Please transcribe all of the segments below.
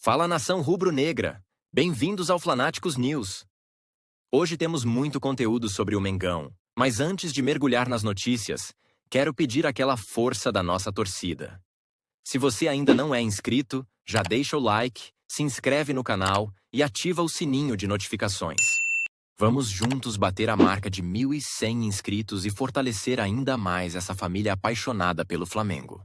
Fala, nação rubro-negra! Bem-vindos ao Flanáticos News. Hoje temos muito conteúdo sobre o Mengão, mas antes de mergulhar nas notícias, quero pedir aquela força da nossa torcida. Se você ainda não é inscrito, já deixa o like, se inscreve no canal e ativa o sininho de notificações. Vamos juntos bater a marca de 1.100 inscritos e fortalecer ainda mais essa família apaixonada pelo Flamengo.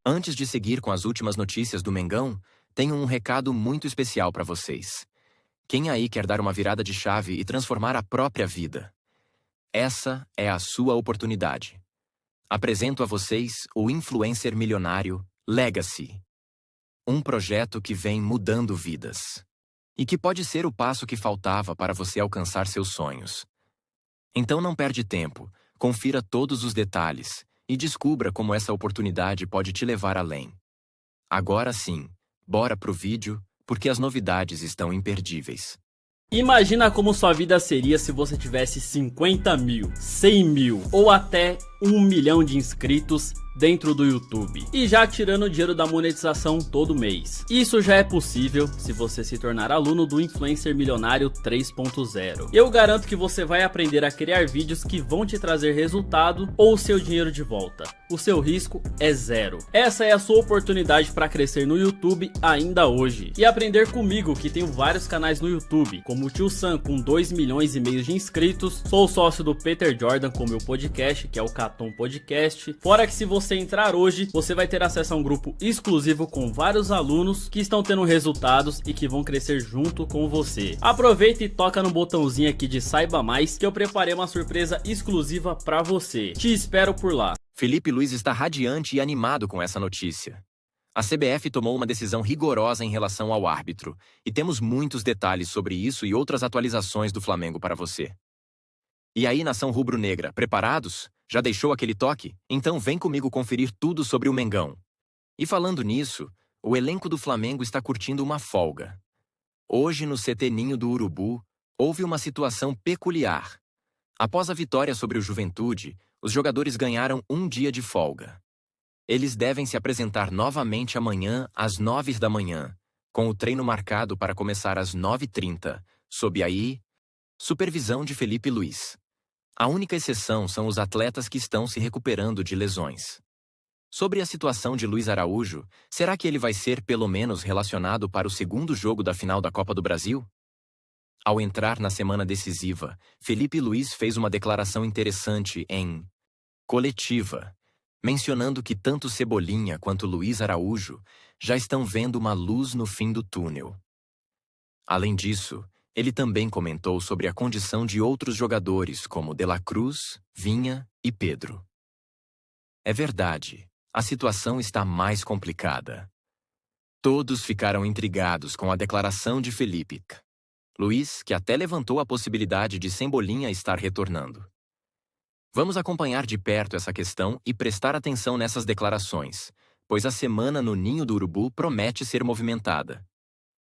Antes de seguir com as últimas notícias do Mengão, tenho um recado muito especial para vocês. Quem aí quer dar uma virada de chave e transformar a própria vida? Essa é a sua oportunidade. Apresento a vocês o influencer milionário Legacy. Um projeto que vem mudando vidas. E que pode ser o passo que faltava para você alcançar seus sonhos. Então não perde tempo, confira todos os detalhes e descubra como essa oportunidade pode te levar além. Agora sim, bora pro vídeo, porque as novidades estão imperdíveis. Imagina como sua vida seria se você tivesse 50 mil, 100 mil ou até 1 milhão de inscritos dentro do YouTube e já tirando dinheiro da monetização todo mês. Isso já é possível se você se tornar aluno do Influencer Milionário 3.0. Eu garanto que você vai aprender a criar vídeos que vão te trazer resultado ou seu dinheiro de volta. O seu risco é zero. Essa é a sua oportunidade para crescer no YouTube ainda hoje e aprender comigo, que tenho vários canais no YouTube, como o Tio Sam com 2,5 milhões de inscritos, sou sócio do Peter Jordan com meu podcast, que é o Caton Podcast. Fora que se você entrar hoje, você vai ter acesso a um grupo exclusivo com vários alunos que estão tendo resultados e que vão crescer junto com você. Aproveita e toca no botãozinho aqui de saiba mais, que eu preparei uma surpresa exclusiva para você. Te espero por lá. Felipe Luiz está radiante e animado com essa notícia. A CBF tomou uma decisão rigorosa em relação ao árbitro, e temos muitos detalhes sobre isso e outras atualizações do Flamengo para você. E aí, nação rubro-negra, preparados? Já deixou aquele toque? Então vem comigo conferir tudo sobre o Mengão. E falando nisso, o elenco do Flamengo está curtindo uma folga. Hoje, no CT Ninho do Urubu, houve uma situação peculiar. Após a vitória sobre o Juventude, os jogadores ganharam um dia de folga. Eles devem se apresentar novamente amanhã às 9 da manhã, com o treino marcado para começar às 9h30, sob a supervisão de Felipe Luiz. A única exceção são os atletas que estão se recuperando de lesões. Sobre a situação de Luiz Araújo, será que ele vai ser pelo menos relacionado para o segundo jogo da final da Copa do Brasil? Ao entrar na semana decisiva, Felipe Luiz fez uma declaração interessante em coletiva, mencionando que tanto Cebolinha quanto Luiz Araújo já estão vendo uma luz no fim do túnel. Além disso, ele também comentou sobre a condição de outros jogadores como De La Cruz, Vinha e Pedro. É verdade, a situação está mais complicada. Todos ficaram intrigados com a declaração de Felipe Luiz, que até levantou a possibilidade de Cebolinha estar retornando. Vamos acompanhar de perto essa questão e prestar atenção nessas declarações, pois a semana no Ninho do Urubu promete ser movimentada.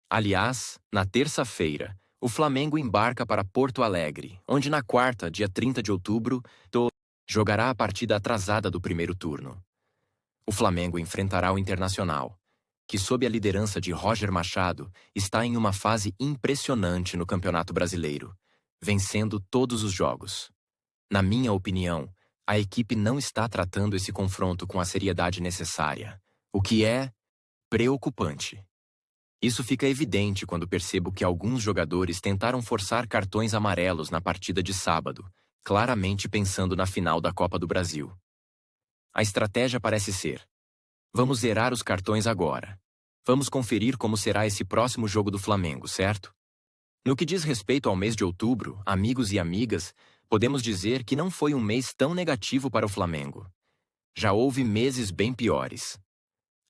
Aliás, na terça-feira, o Flamengo embarca para Porto Alegre, onde na quarta, dia 30 de outubro, jogará a partida atrasada do primeiro turno. O Flamengo enfrentará o Internacional, que sob a liderança de Roger Machado, está em uma fase impressionante no Campeonato Brasileiro, vencendo todos os jogos. Na minha opinião, a equipe não está tratando esse confronto com a seriedade necessária, o que é preocupante. Isso fica evidente quando percebo que alguns jogadores tentaram forçar cartões amarelos na partida de sábado, claramente pensando na final da Copa do Brasil. A estratégia parece ser: vamos zerar os cartões agora. Vamos conferir como será esse próximo jogo do Flamengo, certo? No que diz respeito ao mês de outubro, amigos e amigas, podemos dizer que não foi um mês tão negativo para o Flamengo. Já houve meses bem piores.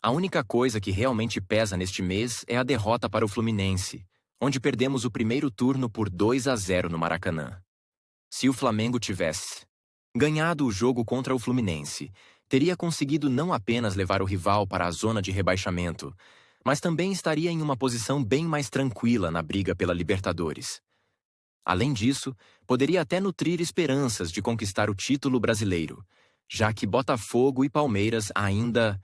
A única coisa que realmente pesa neste mês é a derrota para o Fluminense, onde perdemos o primeiro turno por 2-0 no Maracanã. Se o Flamengo tivesse ganhado o jogo contra o Fluminense, teria conseguido não apenas levar o rival para a zona de rebaixamento, mas também estaria em uma posição bem mais tranquila na briga pela Libertadores. Além disso, poderia até nutrir esperanças de conquistar o título brasileiro, já que Botafogo e Palmeiras ainda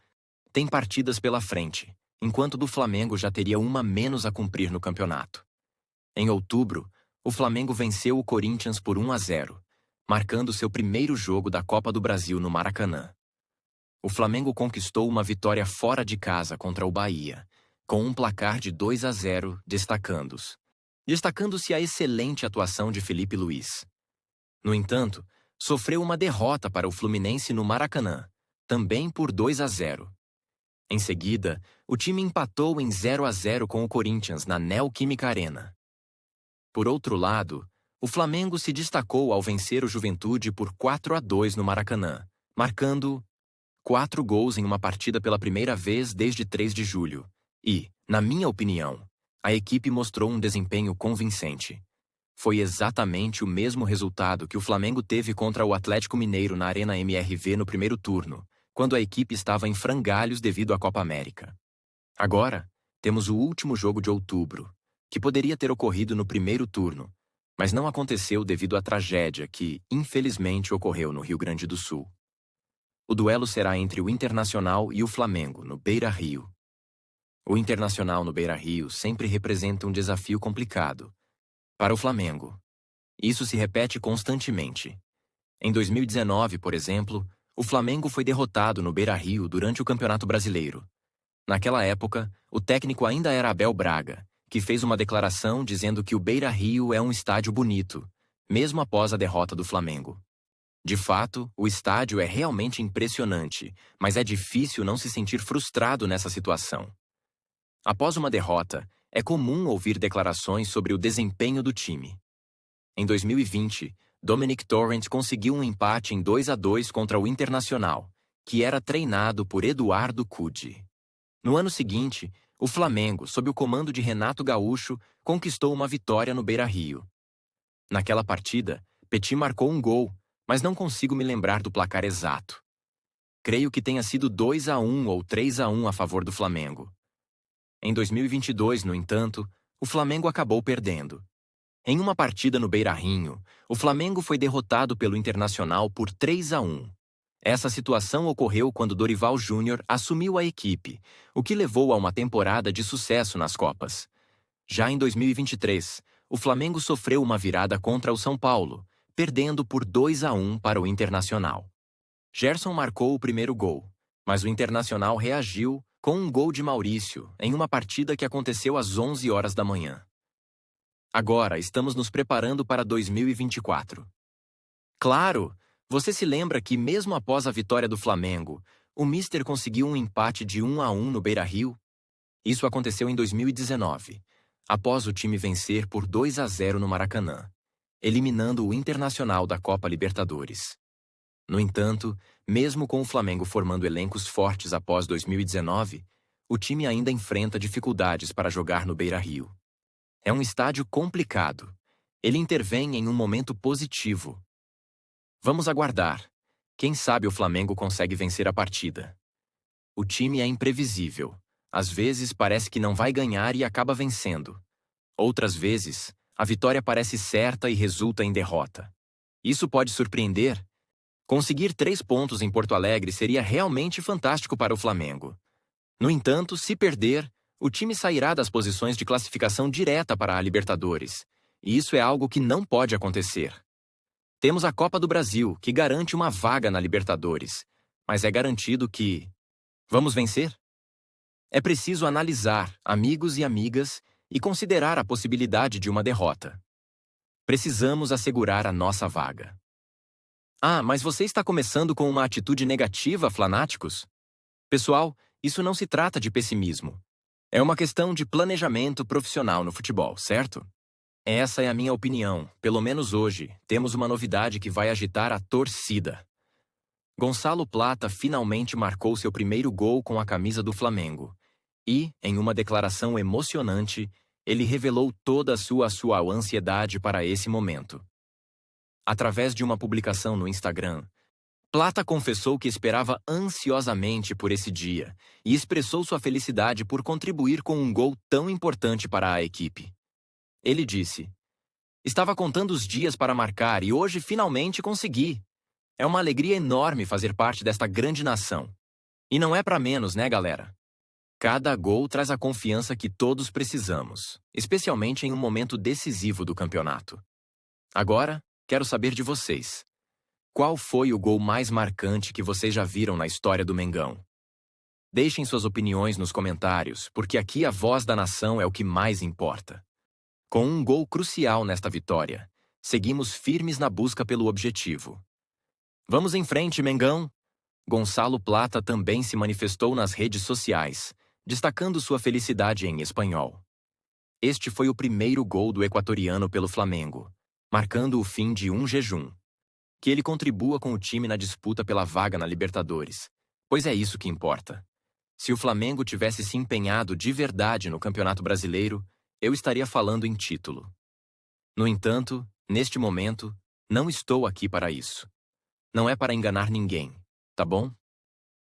têm partidas pela frente, enquanto do Flamengo já teria uma menos a cumprir no campeonato. Em outubro, o Flamengo venceu o Corinthians por 1-0, marcando seu primeiro jogo da Copa do Brasil no Maracanã. O Flamengo conquistou uma vitória fora de casa contra o Bahia, com um placar de 2-0, destacando-se a excelente atuação de Felipe Luiz. No entanto, sofreu uma derrota para o Fluminense no Maracanã, também por 2-0. Em seguida, o time empatou em 0-0 com o Corinthians na Neoquímica Arena. Por outro lado, o Flamengo se destacou ao vencer o Juventude por 4-2 no Maracanã, marcando 4 gols em uma partida pela primeira vez desde 3 de julho. E, na minha opinião, a equipe mostrou um desempenho convincente. Foi exatamente o mesmo resultado que o Flamengo teve contra o Atlético Mineiro na Arena MRV no primeiro turno, quando a equipe estava em frangalhos devido à Copa América. Agora, temos o último jogo de outubro, que poderia ter ocorrido no primeiro turno, mas não aconteceu devido à tragédia que, infelizmente, ocorreu no Rio Grande do Sul. O duelo será entre o Internacional e o Flamengo, no Beira-Rio. O Internacional no Beira-Rio sempre representa um desafio complicado para o Flamengo. Isso se repete constantemente. Em 2019, por exemplo, o Flamengo foi derrotado no Beira-Rio durante o Campeonato Brasileiro. Naquela época, o técnico ainda era Abel Braga, que fez uma declaração dizendo que o Beira-Rio é um estádio bonito, mesmo após a derrota do Flamengo. De fato, o estádio é realmente impressionante, mas é difícil não se sentir frustrado nessa situação. Após uma derrota, é comum ouvir declarações sobre o desempenho do time. Em 2020, Dominic Torrent conseguiu um empate em 2-2 contra o Internacional, que era treinado por Eduardo Cudi. No ano seguinte, o Flamengo, sob o comando de Renato Gaúcho, conquistou uma vitória no Beira-Rio. Naquela partida, Petit marcou um gol, mas não consigo me lembrar do placar exato. Creio que tenha sido 2-1 ou 3-1 a favor do Flamengo. Em 2022, no entanto, o Flamengo acabou perdendo. Em uma partida no Beira-Rio, o Flamengo foi derrotado pelo Internacional por 3-1. Essa situação ocorreu quando Dorival Júnior assumiu a equipe, o que levou a uma temporada de sucesso nas Copas. Já em 2023, o Flamengo sofreu uma virada contra o São Paulo, perdendo por 2-1 para o Internacional. Gerson marcou o primeiro gol, mas o Internacional reagiu com um gol de Maurício em uma partida que aconteceu às 11 horas da manhã. Agora estamos nos preparando para 2024. Claro, você se lembra que mesmo após a vitória do Flamengo, o Mister conseguiu um empate de 1-1 no Beira-Rio? Isso aconteceu em 2019, após o time vencer por 2-0 no Maracanã, eliminando o Internacional da Copa Libertadores. No entanto, mesmo com o Flamengo formando elencos fortes após 2019, o time ainda enfrenta dificuldades para jogar no Beira-Rio. É um estádio complicado. Ele intervém em um momento positivo. Vamos aguardar. Quem sabe o Flamengo consegue vencer a partida. O time é imprevisível. Às vezes parece que não vai ganhar e acaba vencendo. Outras vezes, a vitória parece certa e resulta em derrota. Isso pode surpreender. Conseguir 3 pontos em Porto Alegre seria realmente fantástico para o Flamengo. No entanto, se perder, o time sairá das posições de classificação direta para a Libertadores, e isso é algo que não pode acontecer. Temos a Copa do Brasil, que garante uma vaga na Libertadores, mas é garantido que... Vamos vencer? É preciso analisar, amigos e amigas, e considerar a possibilidade de uma derrota. Precisamos assegurar a nossa vaga. Ah, mas você está começando com uma atitude negativa, Flanáticos? Pessoal, isso não se trata de pessimismo. É uma questão de planejamento profissional no futebol, certo? Essa é a minha opinião. Pelo menos hoje, temos uma novidade que vai agitar a torcida. Gonçalo Plata finalmente marcou seu primeiro gol com a camisa do Flamengo. E, em uma declaração emocionante, ele revelou toda a sua ansiedade para esse momento. Através de uma publicação no Instagram, Plata confessou que esperava ansiosamente por esse dia e expressou sua felicidade por contribuir com um gol tão importante para a equipe. Ele disse: Estava contando os dias para marcar e hoje finalmente consegui. É uma alegria enorme fazer parte desta grande nação. E não é para menos, né, galera? Cada gol traz a confiança que todos precisamos, especialmente em um momento decisivo do campeonato. Agora, quero saber de vocês. Qual foi o gol mais marcante que vocês já viram na história do Mengão? Deixem suas opiniões nos comentários, porque aqui a voz da nação é o que mais importa. Com um gol crucial nesta vitória, seguimos firmes na busca pelo objetivo. Vamos em frente, Mengão! Gonçalo Plata também se manifestou nas redes sociais, destacando sua felicidade em espanhol. Este foi o primeiro gol do equatoriano pelo Flamengo, marcando o fim de um jejum. Que ele contribua com o time na disputa pela vaga na Libertadores, pois é isso que importa. Se o Flamengo tivesse se empenhado de verdade no Campeonato Brasileiro, eu estaria falando em título. No entanto, neste momento, não estou aqui para isso. Não é para enganar ninguém, tá bom?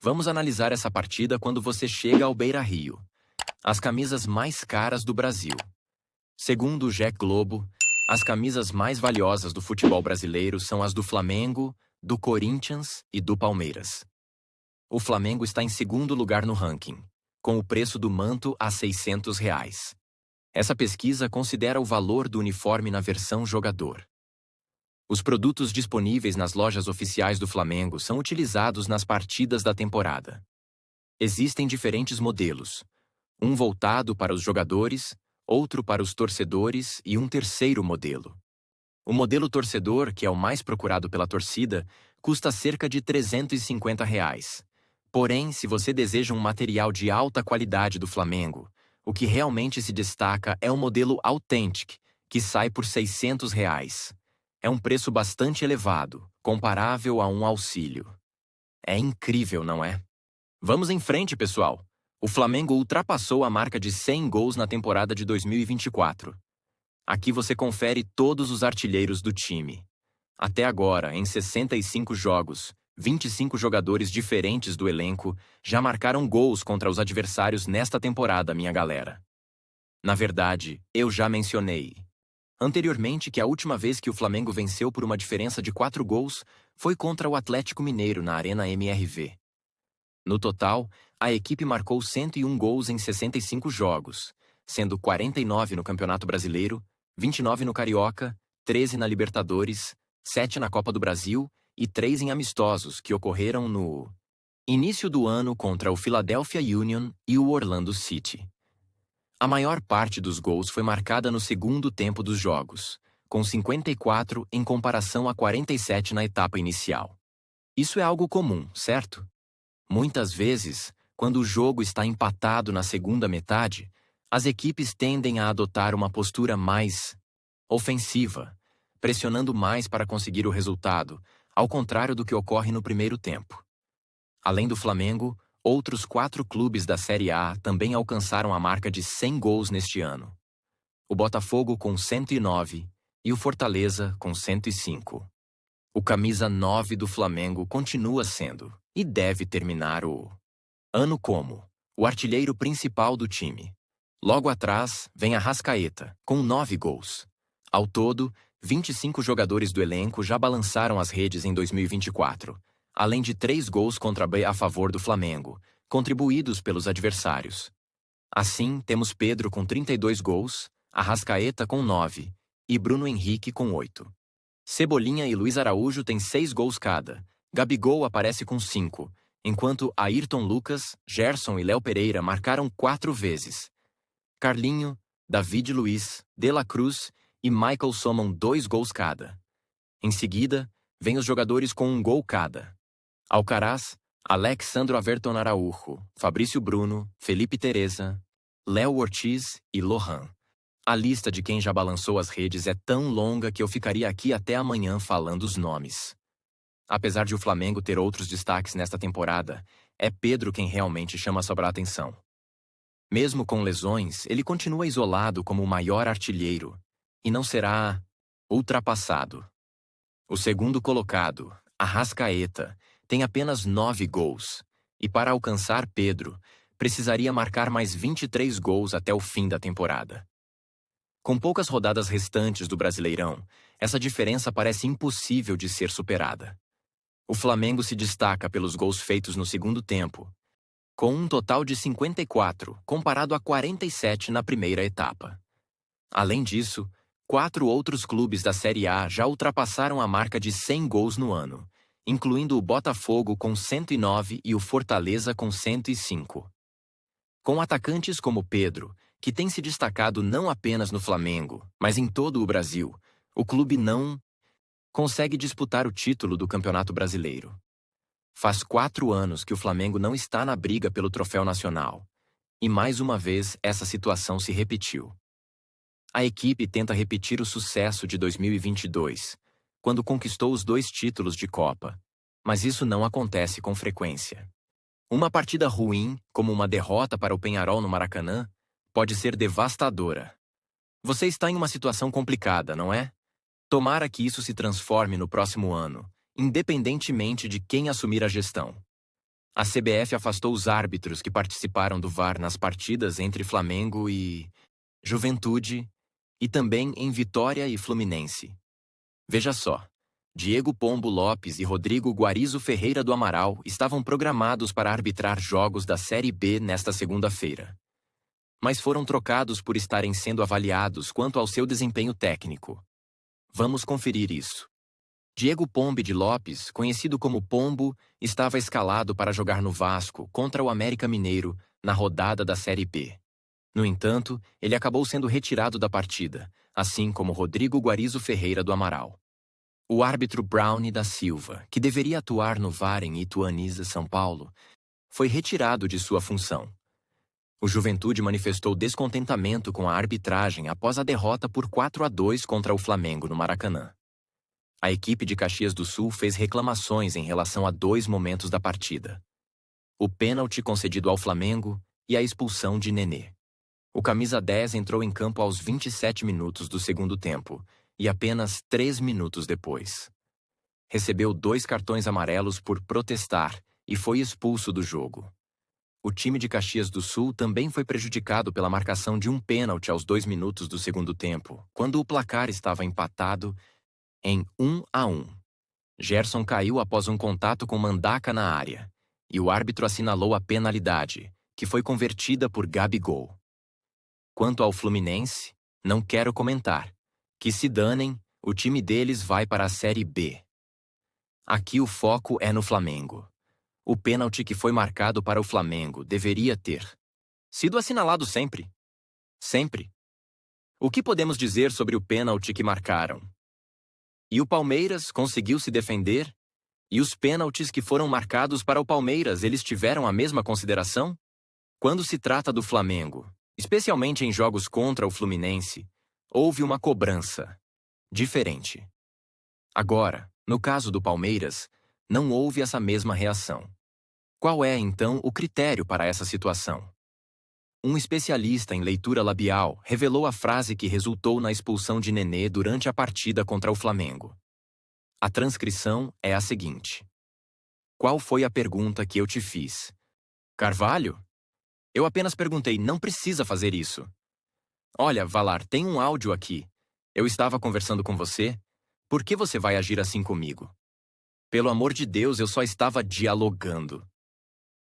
Vamos analisar essa partida quando você chega ao Beira-Rio. As camisas mais caras do Brasil. Segundo o GE Globo, as camisas mais valiosas do futebol brasileiro são as do Flamengo, do Corinthians e do Palmeiras. O Flamengo está em segundo lugar no ranking, com o preço do manto a R$ 600. Essa pesquisa considera o valor do uniforme na versão jogador. Os produtos disponíveis nas lojas oficiais do Flamengo são utilizados nas partidas da temporada. Existem diferentes modelos, um voltado para os jogadores, outro para os torcedores e um terceiro modelo. O modelo torcedor, que é o mais procurado pela torcida, custa cerca de R$ 350. Porém, se você deseja um material de alta qualidade do Flamengo, o que realmente se destaca é o modelo Authentic, que sai por R$ 600. É um preço bastante elevado, comparável a um auxílio. É incrível, não é? Vamos em frente, pessoal! O Flamengo ultrapassou a marca de 100 gols na temporada de 2024. Aqui você confere todos os artilheiros do time. Até agora, em 65 jogos, 25 jogadores diferentes do elenco já marcaram gols contra os adversários nesta temporada, minha galera. Na verdade, eu já mencionei anteriormente que a última vez que o Flamengo venceu por uma diferença de 4 gols foi contra o Atlético Mineiro na Arena MRV. No total, a equipe marcou 101 gols em 65 jogos, sendo 49 no Campeonato Brasileiro, 29 no Carioca, 13 na Libertadores, 7 na Copa do Brasil e 3 em amistosos que ocorreram no início do ano contra o Philadelphia Union e o Orlando City. A maior parte dos gols foi marcada no segundo tempo dos jogos, com 54 em comparação a 47 na etapa inicial. Isso é algo comum, certo? Muitas vezes, quando o jogo está empatado na segunda metade, as equipes tendem a adotar uma postura mais ofensiva, pressionando mais para conseguir o resultado, ao contrário do que ocorre no primeiro tempo. Além do Flamengo, outros 4 clubes da Série A também alcançaram a marca de 100 gols neste ano. O Botafogo com 109 e o Fortaleza com 105. O camisa 9 do Flamengo continua sendo, e deve terminar o ano como, o artilheiro principal do time. Logo atrás vem Arrascaeta, com 9 gols. Ao todo, 25 jogadores do elenco já balançaram as redes em 2024, além de 3 gols contra a favor do Flamengo, contribuídos pelos adversários. Assim, temos Pedro com 32 gols, Arrascaeta com 9 e Bruno Henrique com 8. Cebolinha e Luiz Araújo têm 6 gols cada, Gabigol aparece com 5, enquanto Ayrton Lucas, Gerson e Léo Pereira marcaram 4 vezes. Carlinho, David Luiz, De La Cruz e Michael somam 2 gols cada. Em seguida, vêm os jogadores com 1 gol cada. Alcaraz, Alexandro Averton Araújo, Fabrício Bruno, Felipe Teresa, Léo Ortiz e Lohan. A lista de quem já balançou as redes é tão longa que eu ficaria aqui até amanhã falando os nomes. Apesar de o Flamengo ter outros destaques nesta temporada, é Pedro quem realmente chama sobre a atenção. Mesmo com lesões, ele continua isolado como o maior artilheiro e não será ultrapassado. O segundo colocado, Arrascaeta, tem apenas 9 gols, e para alcançar Pedro, precisaria marcar mais 23 gols até o fim da temporada. Com poucas rodadas restantes do Brasileirão, essa diferença parece impossível de ser superada. O Flamengo se destaca pelos gols feitos no segundo tempo, com um total de 54, comparado a 47 na primeira etapa. Além disso, 4 outros clubes da Série A já ultrapassaram a marca de 100 gols no ano, incluindo o Botafogo com 109 e o Fortaleza com 105. Com atacantes como Pedro, que tem se destacado não apenas no Flamengo, mas em todo o Brasil, o clube não consegue disputar o título do Campeonato Brasileiro. Faz 4 anos que o Flamengo não está na briga pelo troféu nacional, e mais uma vez essa situação se repetiu. A equipe tenta repetir o sucesso de 2022, quando conquistou os 2 títulos de Copa, mas isso não acontece com frequência. Uma partida ruim, como uma derrota para o Peñarol no Maracanã, pode ser devastadora. Você está em uma situação complicada, não é? Tomara que isso se transforme no próximo ano, independentemente de quem assumir a gestão. A CBF afastou os árbitros que participaram do VAR nas partidas entre Flamengo e Juventude e também em Vitória e Fluminense. Veja só, Diego Pombo Lopes e Rodrigo Guarizo Ferreira do Amaral estavam programados para arbitrar jogos da Série B nesta segunda-feira, mas foram trocados por estarem sendo avaliados quanto ao seu desempenho técnico. Vamos conferir isso. Diego Pombo de Lopes, conhecido como Pombo, estava escalado para jogar no Vasco contra o América Mineiro na rodada da Série B. No entanto, ele acabou sendo retirado da partida, assim como Rodrigo Guarizo Ferreira do Amaral. O árbitro Brownie da Silva, que deveria atuar no VAR em Ituaniza, São Paulo, foi retirado de sua função. O Juventude manifestou descontentamento com a arbitragem após a derrota por 4-2 contra o Flamengo no Maracanã. A equipe de Caxias do Sul fez reclamações em relação a 2 momentos da partida: o pênalti concedido ao Flamengo e a expulsão de Nenê. O camisa 10 entrou em campo aos 27 minutos do segundo tempo e apenas 3 minutos depois recebeu 2 cartões amarelos por protestar e foi expulso do jogo. O time de Caxias do Sul também foi prejudicado pela marcação de um pênalti aos 2 minutos do segundo tempo, quando o placar estava empatado em 1-1. Gerson caiu após um contato com Mandaca na área, e o árbitro assinalou a penalidade, que foi convertida por Gabigol. Quanto ao Fluminense, não quero comentar. Que se danem, o time deles vai para a Série B. Aqui o foco é no Flamengo. O pênalti que foi marcado para o Flamengo deveria ter sido assinalado sempre. Sempre. O que podemos dizer sobre o pênalti que marcaram? E o Palmeiras conseguiu se defender? E os pênaltis que foram marcados para o Palmeiras, eles tiveram a mesma consideração? Quando se trata do Flamengo, especialmente em jogos contra o Fluminense, houve uma cobrança diferente. Agora, no caso do Palmeiras, não houve essa mesma reação. Qual é, então, o critério para essa situação? Um especialista em leitura labial revelou a frase que resultou na expulsão de Nenê durante a partida contra o Flamengo. A transcrição é a seguinte: qual foi a pergunta que eu te fiz? Carvalho? Eu apenas perguntei, não precisa fazer isso. Olha, Valar, tem um áudio aqui. Eu estava conversando com você. Por que você vai agir assim comigo? Pelo amor de Deus, eu só estava dialogando.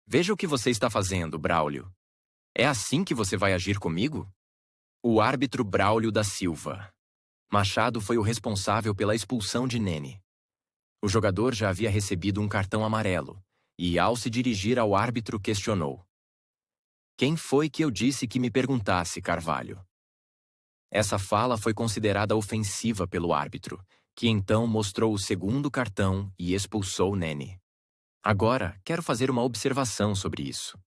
Veja o que você está fazendo, Braulio. É assim que você vai agir comigo? O árbitro Braulio da Silva. Machado foi o responsável pela expulsão de Nenê. O jogador já havia recebido um cartão amarelo e, ao se dirigir ao árbitro, questionou: quem foi que eu disse que me perguntasse, Carvalho? Essa fala foi considerada ofensiva pelo árbitro, que então mostrou o segundo cartão e expulsou Nenê. Agora, quero fazer uma observação sobre isso.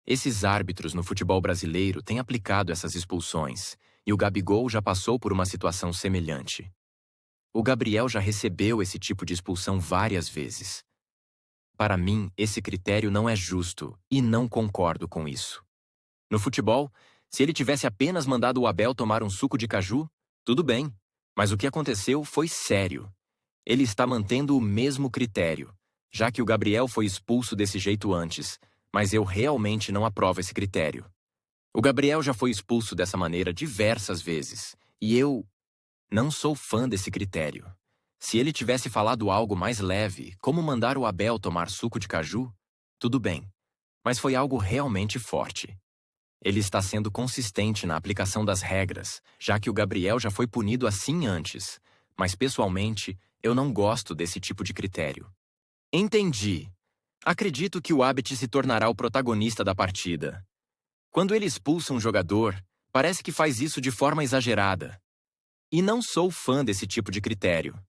Esses árbitros no futebol brasileiro têm aplicado essas expulsões, e o Gabigol já passou por uma situação semelhante. O Gabriel já recebeu esse tipo de expulsão várias vezes. Para mim, esse critério não é justo e não concordo com isso. No futebol, se ele tivesse apenas mandado o Abel tomar um suco de caju, tudo bem, mas o que aconteceu foi sério. Ele está mantendo o mesmo critério, já que o Gabriel foi expulso desse jeito antes, mas eu realmente não aprovo esse critério. O Gabriel já foi expulso dessa maneira diversas vezes, e eu não sou fã desse critério. Se ele tivesse falado algo mais leve, como mandar o Abel tomar suco de caju, tudo bem, mas foi algo realmente forte. Ele está sendo consistente na aplicação das regras, já que o Gabriel já foi punido assim antes, mas pessoalmente eu não gosto desse tipo de critério. Entendi. Acredito que o Abit se tornará o protagonista da partida. Quando ele expulsa um jogador, parece que faz isso de forma exagerada. E não sou fã desse tipo de critério.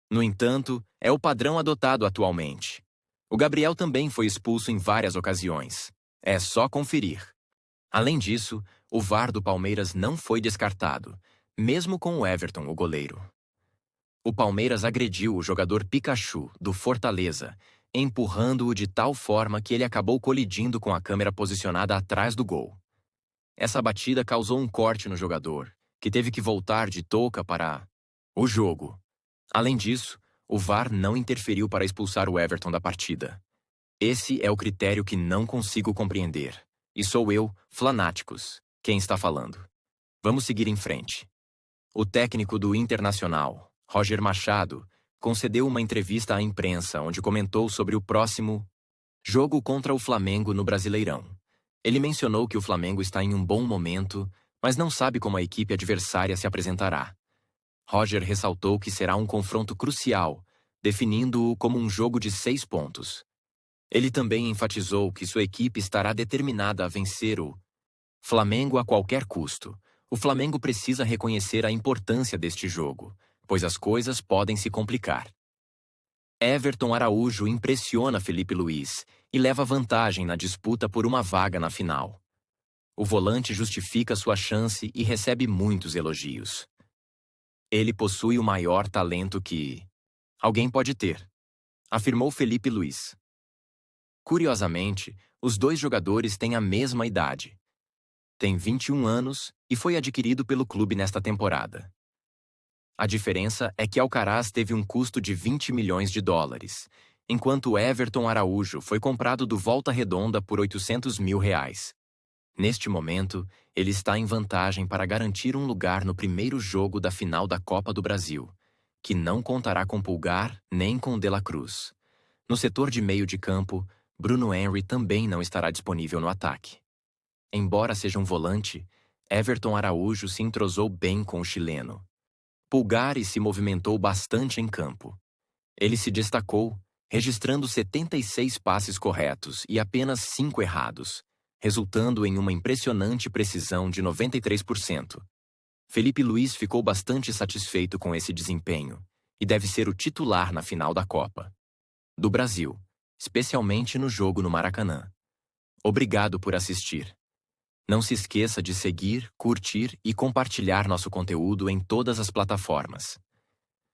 No entanto, é o padrão adotado atualmente. O Gabriel também foi expulso em várias ocasiões. É só conferir. Além disso, o VAR do Palmeiras não foi descartado, mesmo com o Everton, o goleiro. O Palmeiras agrediu o jogador Pikachu, do Fortaleza, empurrando-o de tal forma que ele acabou colidindo com a câmera posicionada atrás do gol. Essa batida causou um corte no jogador, que teve que voltar de touca para o jogo. Além disso, o VAR não interferiu para expulsar o Everton da partida. Esse é o critério que não consigo compreender. E sou eu, Flanáticos, quem está falando. Vamos seguir em frente. O técnico do Internacional, Roger Machado, concedeu uma entrevista à imprensa onde comentou sobre o próximo jogo contra o Flamengo no Brasileirão. Ele mencionou que o Flamengo está em um bom momento, mas não sabe como a equipe adversária se apresentará. Roger ressaltou que será um confronto crucial, definindo-o como um jogo de 6 pontos. Ele também enfatizou que sua equipe estará determinada a vencer o Flamengo a qualquer custo. O Flamengo precisa reconhecer a importância deste jogo, pois as coisas podem se complicar. Everton Araújo impressiona Felipe Luiz e leva vantagem na disputa por uma vaga na final. O volante justifica sua chance e recebe muitos elogios. Ele possui o maior talento que alguém pode ter, afirmou Felipe Luiz. Curiosamente, os dois jogadores têm a mesma idade. Tem 21 anos e foi adquirido pelo clube nesta temporada. A diferença é que Alcaraz teve um custo de 20 milhões de dólares, enquanto Everton Araújo foi comprado do Volta Redonda por 800 mil reais. Neste momento, ele está em vantagem para garantir um lugar no primeiro jogo da final da Copa do Brasil, que não contará com Pulgar nem com De La Cruz. No setor de meio de campo, Bruno Henry também não estará disponível no ataque. Embora seja um volante, Everton Araújo se entrosou bem com o chileno. Pulgar se movimentou bastante em campo. Ele se destacou, registrando 76 passes corretos e apenas 5 errados, resultando em uma impressionante precisão de 93%. Felipe Luiz ficou bastante satisfeito com esse desempenho e deve ser o titular na final da Copa do Brasil, especialmente no jogo no Maracanã. Obrigado por assistir. Não se esqueça de seguir, curtir e compartilhar nosso conteúdo em todas as plataformas.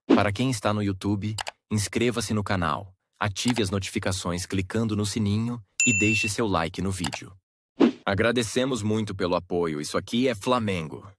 Para quem está no YouTube, inscreva-se no canal, ative as notificações clicando no sininho e deixe seu like no vídeo. Agradecemos muito pelo apoio, isso aqui é Flamengo.